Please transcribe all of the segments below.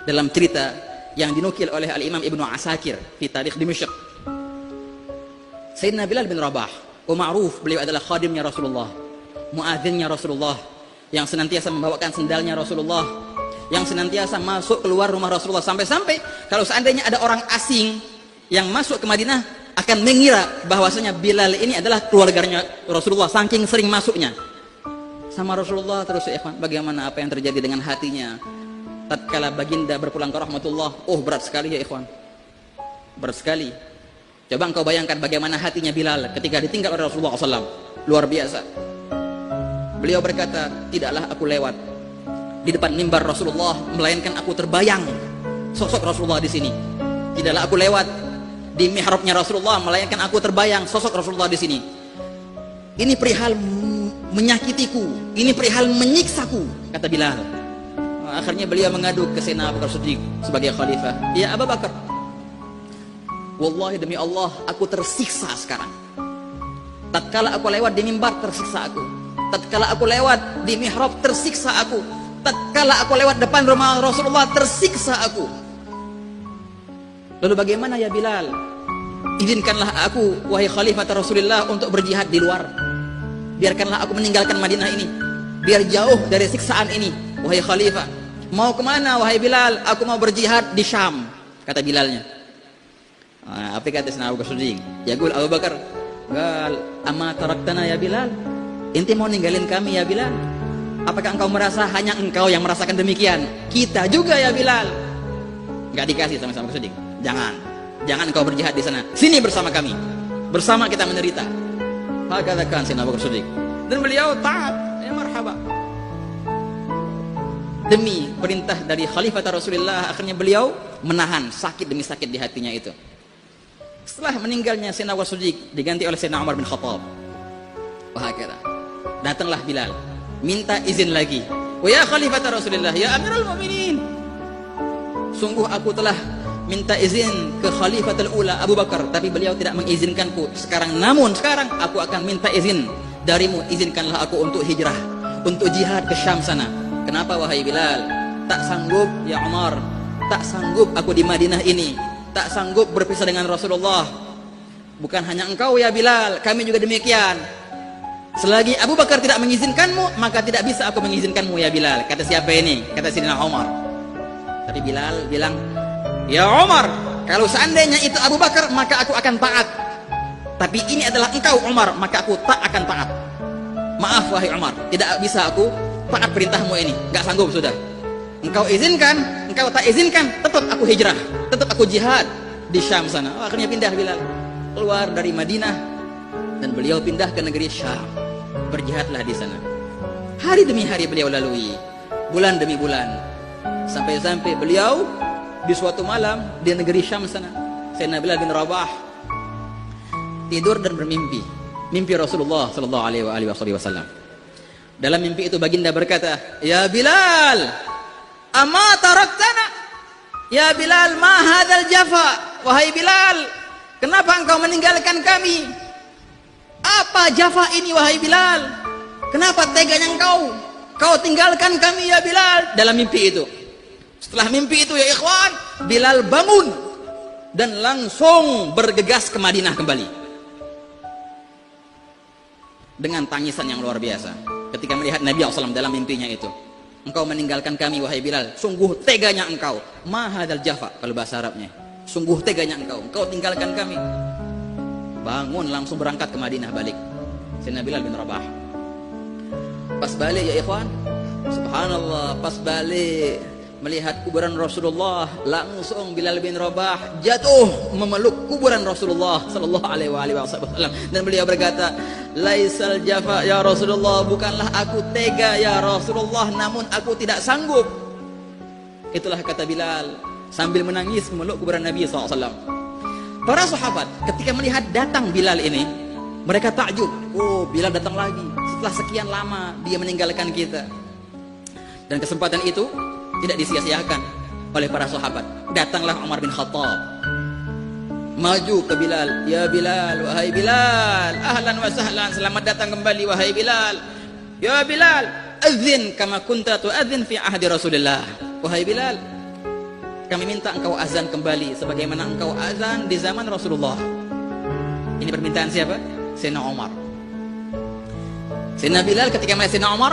dalam cerita yang dinukil oleh Al-Imam Ibnu Asakir di Tarikh Dimashq. Sayyidina Bilal bin Rabah, ma'ruf beliau adalah khadimnya Rasulullah, muadzinnya Rasulullah, yang senantiasa membawakan sendalnya Rasulullah, yang senantiasa masuk keluar rumah Rasulullah, sampai-sampai kalau seandainya ada orang asing yang masuk ke Madinah akan mengira bahwasanya Bilal ini adalah keluarganya Rasulullah, saking sering masuknya sama Rasulullah. Terus ya ikhwan, bagaimana apa yang terjadi dengan hatinya tatkala baginda berpulang ke rahmatullah? Oh, berat sekali ya ikhwan, berat sekali. Coba engkau bayangkan bagaimana hatinya Bilal ketika ditinggal oleh Rasulullah SAW. Luar biasa. Beliau berkata, tidaklah aku lewat di depan mimbar Rasulullah melainkan aku terbayang sosok Rasulullah di sini. Tidaklah aku lewat di mihrabnya Rasulullah melainkan aku terbayang sosok Rasulullah di sini. Ini perihal menyakitiku, ini perihal menyiksaku, kata Bilal. Akhirnya beliau mengadu ke Sayyidina Abu Bakar Siddiq sebagai khalifah. Ya Abu Bakar, wallahi demi Allah aku tersiksa sekarang. Tatkala aku lewat di mimbar tersiksa aku, tatkala aku lewat di mihrab tersiksa aku, tatkala aku lewat depan rumah Rasulullah tersiksa aku. Lalu bagaimana ya Bilal? Izinkanlah aku wahai khalifah Rasulullah untuk berjihad di luar. Biarkanlah aku meninggalkan Madinah ini, biar jauh dari siksaan ini. Wahai khalifah, mau kemana wahai Bilal? Aku mau berjihad di Syam, kata Bilalnya. Apa kata Sayyidina Abu Bakar Siddiq? Ya gul Abu Bakar, gal amma taraktana ya Bilal, inti mau ninggalin kami ya Bilal? Apakah engkau merasa hanya engkau yang merasakan demikian? Kita juga ya Bilal. Enggak dikasih sama Abu Bakar Siddiq. Jangan engkau berjihad di sana. Sini bersama kami, bersama kita menderita. Hakadha kan Sayyidina Abu Bakar Siddiq. Dan beliau taat, ya marhaba. Demi perintah dari khalifah Rasulullah, akhirnya beliau menahan sakit demi sakit di hatinya itu. Setelah meninggalnya Sayyidina Abu Bakar Siddiq diganti oleh Sayyidina Umar bin Khattab. Wahakala. Datanglah Bilal, minta izin lagi. Wa ya khalifah Rasulullah, ya Amirul Mukminin, sungguh aku telah minta izin ke Khalifatul Ula Abu Bakar, tapi beliau tidak mengizinkanku sekarang. Namun sekarang aku akan minta izin darimu, izinkanlah aku untuk hijrah, untuk jihad ke Syam sana. Kenapa wahai Bilal? Tak sanggup ya Umar, tak sanggup aku di Madinah ini, tak sanggup berpisah dengan Rasulullah. Bukan hanya engkau ya Bilal, kami juga demikian. Selagi Abu Bakar tidak mengizinkanmu, maka tidak bisa aku mengizinkanmu ya Bilal. Kata siapa ini? Kata Sayyidina Umar. Tapi Bilal bilang, ya Umar, kalau seandainya itu Abu Bakar, maka aku akan taat. Tapi ini adalah engkau Umar, maka aku tak akan taat. Maaf wahai Umar, tidak bisa aku taat perintahmu ini, gak sanggup sudah. Engkau izinkan, engkau tak izinkan, tetap aku hijrah, tetap aku jihad di Syam sana. Akhirnya pindah Bilal, keluar dari Madinah dan beliau pindah ke negeri Syam. Berjihadlah di sana. Hari demi hari beliau lalui, bulan demi bulan, sampai-sampai beliau di suatu malam di negeri Syam sana, Sayyidina Bilal bin Rabah tidur dan bermimpi, mimpi Rasulullah sallallahu alaihi wasallam. Dalam mimpi itu baginda berkata, ya Bilal, amma taraktana? Ya Bilal, ma hadzal jafa? Wahai Bilal, kenapa engkau meninggalkan kami? Apa jafa ini wahai Bilal? Kenapa teganya kau tinggalkan kami ya Bilal? Dalam mimpi itu. Setelah mimpi itu ya ikhwan, Bilal bangun dan langsung bergegas ke Madinah kembali dengan tangisan yang luar biasa ketika melihat Nabi SAW dalam mimpinya itu. Engkau meninggalkan kami wahai Bilal, sungguh teganya engkau. Ma hadzal jafa kalau bahasa Arabnya, sungguh teganya engkau tinggalkan kami. Bangun langsung berangkat ke Madinah balik Sayyidina Bilal bin Rabah. Pas balik ya ikhwan, subhanallah, pas balik melihat kuburan Rasulullah, langsung Bilal bin Rabah jatuh memeluk kuburan Rasulullah sallallahu alaihi wasallam dan beliau berkata, laisal jafa ya Rasulullah, bukanlah aku tega ya Rasulullah, namun aku tidak sanggup. Itulah kata Bilal sambil menangis memeluk kuburan Nabi SAW. Para sahabat ketika melihat datang Bilal ini, mereka takjub. Oh, Bilal datang lagi setelah sekian lama dia meninggalkan kita. Dan kesempatan itu tidak disia-siakan oleh para sahabat. Datanglah Umar bin Khattab, maju ke Bilal. Ya Bilal, wahai Bilal, ahlan wa sahlan, selamat datang kembali wahai Bilal. Ya Bilal, azin kama kunta tu'adzin fi ahdi Rasulillah. Wahai Bilal, kami minta engkau azan kembali sebagaimana engkau azan di zaman Rasulullah. Ini permintaan siapa? Sayyidina Umar. Sayyidina Bilal ketika melihat Sayyidina Umar,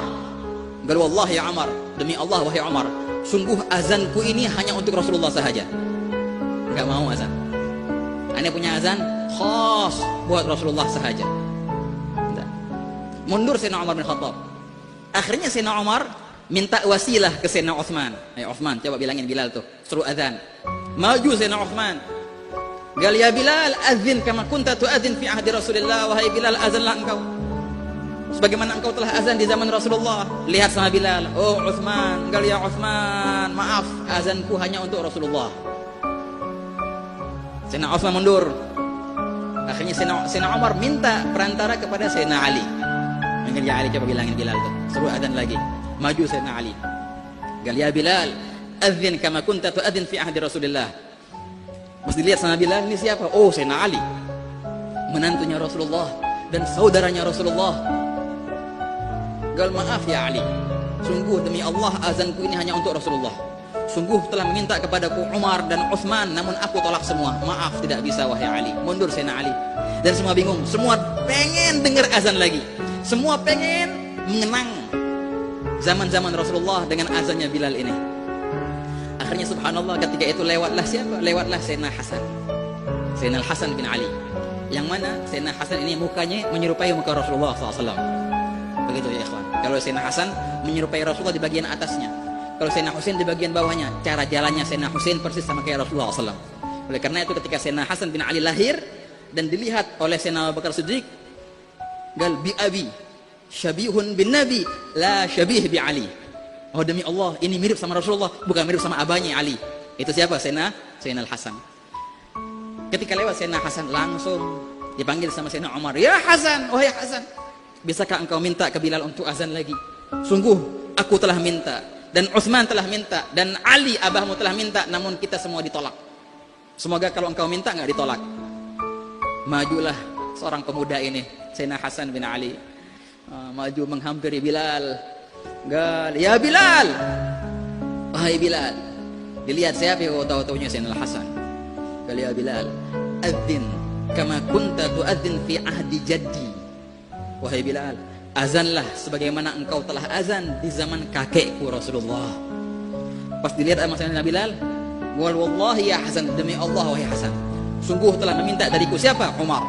gal wallahi ya Umar, demi Allah wahai Umar, sungguh azanku ini hanya untuk Rasulullah sahaja. Enggak mau azan. Anda punya azan khas buat Rasulullah sahaja. Mundur Sayyidina Umar bin Khattab. Akhirnya Sayyidina Umar minta wasilah ke Sayyidina Uthman. Ayo Uthman, coba bilangin Bilal tuh, suruh azan. Maju Sayyidina Uthman. Gal ya Bilal, azin kama kunta tu'adzin fi ahdi Rasulillah. Wahai Bilal, azanlah engkau sebagaimana engkau telah azan di zaman Rasulullah. Lihat sama Bilal, oh Uthman, gal ya Uthman, maaf, azanku hanya untuk Rasulullah. Sayyidina Uthman mundur. Akhirnya Sayyidina Umar minta perantara kepada Sayyidina Ali. Manggil ya Ali, coba bilangin Bilal tuh, suruh azan lagi. Maju Sayyidina Ali. Gal ya Bilal, azin kama kunta tu'adzin fi ahdi Rasulillah. Mesti dilihat sama Bilal, ini siapa? Oh Sayyidina Ali, menantunya Rasulullah dan saudaranya Rasulullah. Gal maaf ya Ali, sungguh demi Allah azanku ini hanya untuk Rasulullah. Sungguh telah meminta kepadaku Umar dan Uthman, namun aku tolak semua. Maaf, tidak bisa wahai Ali. Mundur Sayyidina Ali. Dan semua bingung, semua pengen dengar azan lagi, semua pengen mengenang zaman-zaman Rasulullah dengan azannya Bilal ini. Akhirnya subhanallah ketika itu lewatlah siapa? Lewatlah Sayyidina Hasan. Sayyidina Hasan bin Ali. Yang mana Sayyidina Hasan ini mukanya menyerupai muka Rasulullah SAW. Begitu ya ikhwan. Kalau Sayyidina Hasan menyerupai Rasulullah di bagian atasnya, kalau Sayyidina Husain di bagian bawahnya. Cara jalannya Sayyidina Husain persis sama kayak Rasulullah SAW. Oleh karena itu ketika Sayyidina Hasan bin Ali lahir dan dilihat oleh Sayyidina Abu Bakar Siddiq, gal bi abi syabihun bin Nabi la syabih bi Ali. Oh demi Allah, ini mirip sama Rasulullah, bukan mirip sama abahnya Ali. Itu siapa? Sayyidina Al-Hasan. Ketika lewat Sayyidina Hasan, langsung dipanggil sama Sayyidina Umar. Ya Hasan, wahai Hasan, bisakah engkau minta ke Bilal untuk azan lagi? Sungguh aku telah minta, dan Utsman telah minta, dan Ali abahmu telah minta, namun kita semua ditolak. Semoga kalau engkau minta nggak ditolak. Majulah seorang pemuda ini, Sayyidina Hasan bin Ali, maju menghampiri Bilal. Gal, ya Bilal, wahai Bilal. Dilihat siapa yang tahu-tahunya Sayyidina Hasan. Gal ya Bilal, adzin kama kunta tu'adzin fi ahdi jaddi. Wahai Bilal, azanlah sebagaimana engkau telah azan di zaman kakekku Rasulullah. Pas dilihat sama Sayyidina Bilal, wallahi ya Hasan, demi Allah wahai Hasan, sungguh telah meminta dariku siapa? Umar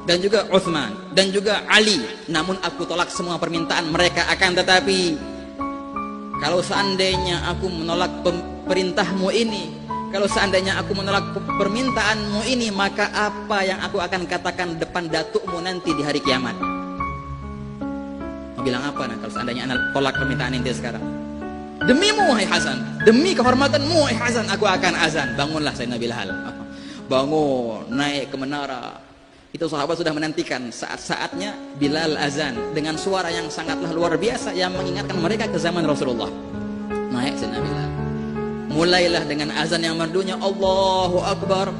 dan juga Uthman dan juga Ali, namun aku tolak semua permintaan mereka. Akan tetapi kalau seandainya aku menolak perintahmu ini, kalau seandainya aku menolak permintaanmu ini, maka apa yang aku akan katakan depan datukmu nanti di hari kiamat? Mau bilang apa kalau seandainya anak tolak permintaan ente sekarang? Demimu wahai Hasan, demi kehormatanmu wahai Hasan, aku akan azan. Bangunlah Sayyidina Bilal, bangun, naik ke menara. Itu sahabat sudah menantikan saat-saatnya Bilal azan dengan suara yang sangatlah luar biasa yang mengingatkan mereka ke zaman Rasulullah. Naik Sayyidina Bilal, mulailah dengan azan yang merdunya Allahu Akbar,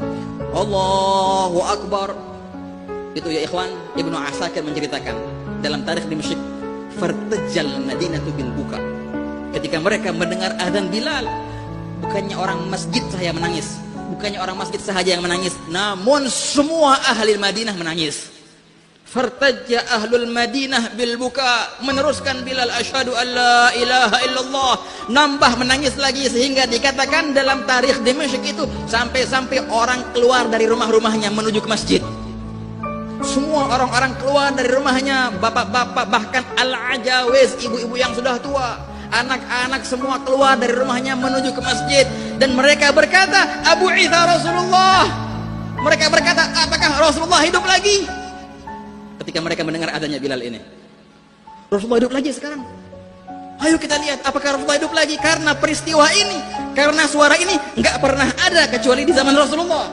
Allahu Akbar. Itu ya ikhwan, Ibnu Asakir menceritakan dalam tarikh Dimashq, fartajal Madinatu bil buka. Ketika mereka mendengar azan Bilal, bukannya orang masjid saja menangis, bukannya orang masjid sahaja yang menangis, namun semua ahli Madinah menangis. Fartajja ahlul Madinah bil buka. Meneruskan Bilal, asyhadu an la ilaha illallah. Nambah menangis lagi sehingga dikatakan dalam tarikh Dimashq itu sampai-sampai orang keluar dari rumah-rumahnya menuju ke masjid. Semua orang-orang keluar dari rumahnya, bapak-bapak, bahkan al-ajawiz, ibu-ibu yang sudah tua, anak-anak semua keluar dari rumahnya menuju ke masjid. Dan mereka berkata, Abu Isa Rasulullah. Mereka berkata, apakah Rasulullah hidup lagi? Ketika mereka mendengar adanya Bilal ini, Rasulullah hidup lagi sekarang. Ayo kita lihat apakah Rasulullah hidup lagi. Karena peristiwa ini, karena suara ini nggak pernah ada kecuali di zaman Rasulullah.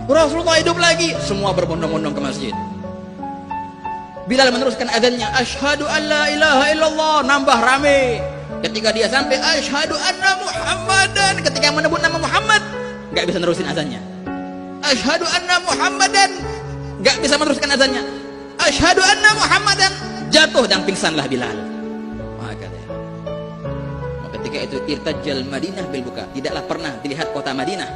Rasulullah hidup lagi, semua berbondong-bondong ke masjid. Bilal meneruskan adanya, asyhadu an la ilaha illallah. Nambah rame. Ketika dia sampai asyhadu anna Muhammadan, ketika menyebut nama Muhammad, nggak bisa menerusin azannya. Asyhadu anna Muhammadan, nggak bisa meneruskan azannya. Asyhadu anna Muhammadan, jatuh dan pingsanlah Bilal. Maka ketika ketika itu irtajal Madinah bil buka, tidaklah pernah dilihat kota Madinah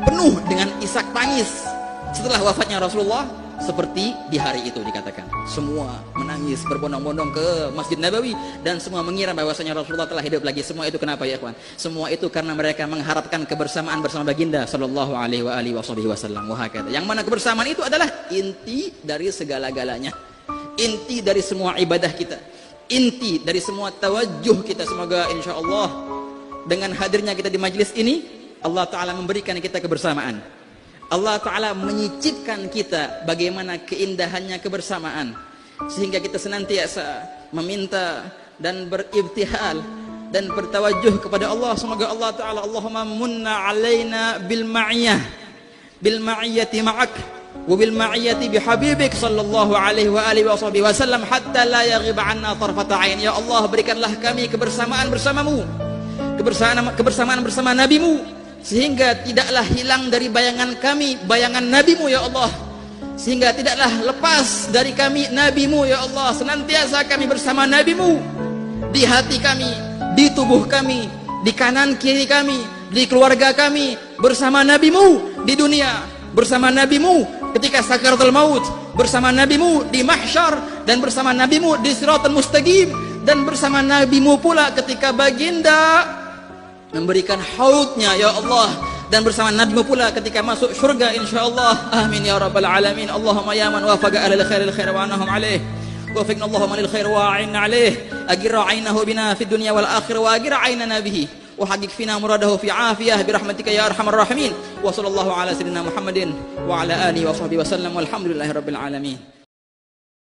penuh dengan isak tangis setelah wafatnya Rasulullah seperti di hari itu. Dikatakan semua menangis berbondong-bondong ke Masjid Nabawi dan semua mengira bahwasanya Rasulullah telah hidup lagi. Semua itu kenapa ya ikhwan? Semua itu karena mereka mengharapkan kebersamaan bersama baginda sallallahu alaihi wasallam. Yang mana kebersamaan itu adalah inti dari segala-galanya, inti dari semua ibadah kita, inti dari semua tawajjuh kita. Semoga insyaallah dengan hadirnya kita di majelis ini Allah Ta'ala memberikan kita kebersamaan. Allah Ta'ala menyicipkan kita bagaimana keindahannya kebersamaan, sehingga kita senantiasa meminta dan beribtihal dan bertawajuh kepada Allah. Semoga Allah Ta'ala, Allahumma munna alaina bil ma'iyyati ma'ak wa bil ma'iyyati bihabibik sallallahu alaihi wa alihi wasallam hatta la yaghiba anna tarfata ain. Ya Allah, berikanlah kami kebersamaan bersamamu, kebersamaan bersama nabimu, sehingga tidaklah hilang dari bayangan kami bayangan nabimu ya Allah, sehingga tidaklah lepas dari kami nabimu ya Allah. Senantiasa kami bersama nabimu di hati kami, di tubuh kami, di kanan kiri kami, di keluarga kami, bersama nabimu di dunia, bersama nabimu ketika sakaratul maut, bersama nabimu di mahsyar, dan bersama nabimu di siratal mustaqim, dan bersama nabimu pula ketika baginda memberikan haudnya ya Allah, dan bersama nabimu pula ketika masuk surga insyaallah. Amin ya rabbal alamin. Allahumma ya man wafaqa ahlal khairil khair wa anahum alaih, wafiqna Allahumma lil khair wa a'inna alaih, agir ainahu bina fid dunya wal akhirah wa agir ainana bihi wa haqiq fina muradahu fi afiyah bi rahmatika ya arhamar rahimin. Wa sallallahu ala sayyidina Muhammadin wa ala alihi wa sahbihi wa sallam walhamdulillahi rabbil alamin.